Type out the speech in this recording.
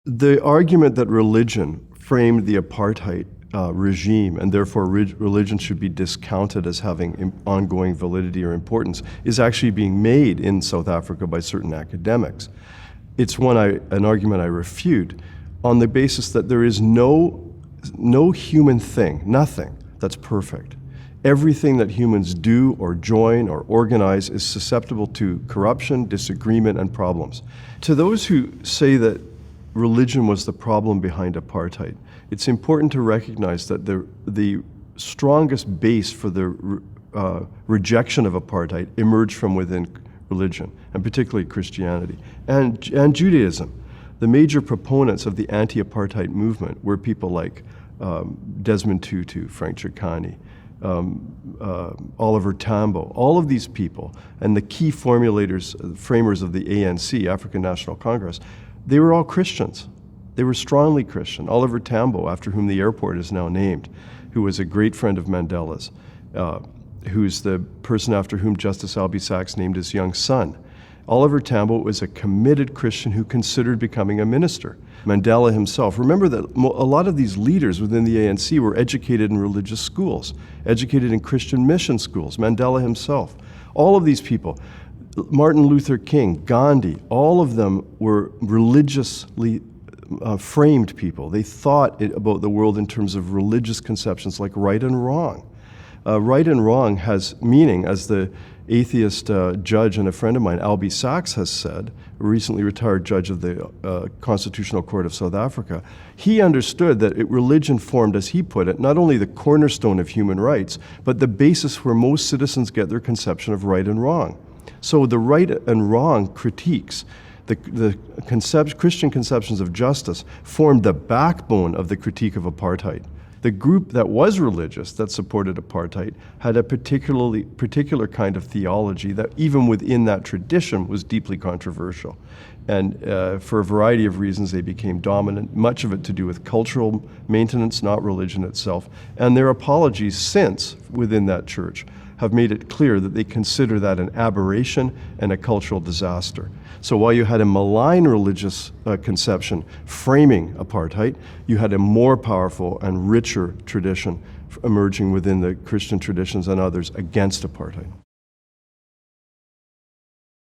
The argument that religion framed the apartheid regime and therefore religion should be discounted as having ongoing validity or importance is actually being made in South Africa by certain academics. It's an argument I refute on the basis that there is no human thing, nothing, that's perfect. Everything that humans do or join or organize is susceptible to corruption, disagreement, and problems. To those who say that religion was the problem behind apartheid, it's important to recognize that the strongest base for the rejection of apartheid emerged from within religion, and particularly Christianity and Judaism. The major proponents of the anti-apartheid movement were people like Desmond Tutu, Frank Chikane, Oliver Tambo, all of these people, and the key framers of the ANC, African National Congress, they were all Christians. They were strongly Christian. Oliver Tambo, after whom the airport is now named, who was a great friend of Mandela's, who's the person after whom Justice Albie Sachs named his young son. Oliver Tambo was a committed Christian who considered becoming a minister. Mandela himself. Remember that a lot of these leaders within the ANC were educated in religious schools, educated in Christian mission schools. Mandela himself. All of these people, Martin Luther King, Gandhi, all of them were religiously framed people. They thought about the world in terms of religious conceptions like right and wrong. Right and wrong has meaning, as the atheist judge and a friend of mine, Albie Sachs, has said, a recently retired judge of the Constitutional Court of South Africa. He understood that religion formed, as he put it, not only the cornerstone of human rights, but the basis where most citizens get their conception of right and wrong. So the right and wrong critiques, the Christian conceptions of justice, formed the backbone of the critique of apartheid. The group that was religious, that supported apartheid, had a particular kind of theology that even within that tradition was deeply controversial. And for a variety of reasons, they became dominant, much of it to do with cultural maintenance, not religion itself. And their apologies since, within that church, have made it clear that they consider that an aberration and a cultural disaster. So while you had a malign religious conception framing apartheid, you had a more powerful and richer tradition emerging within the Christian traditions and others against apartheid.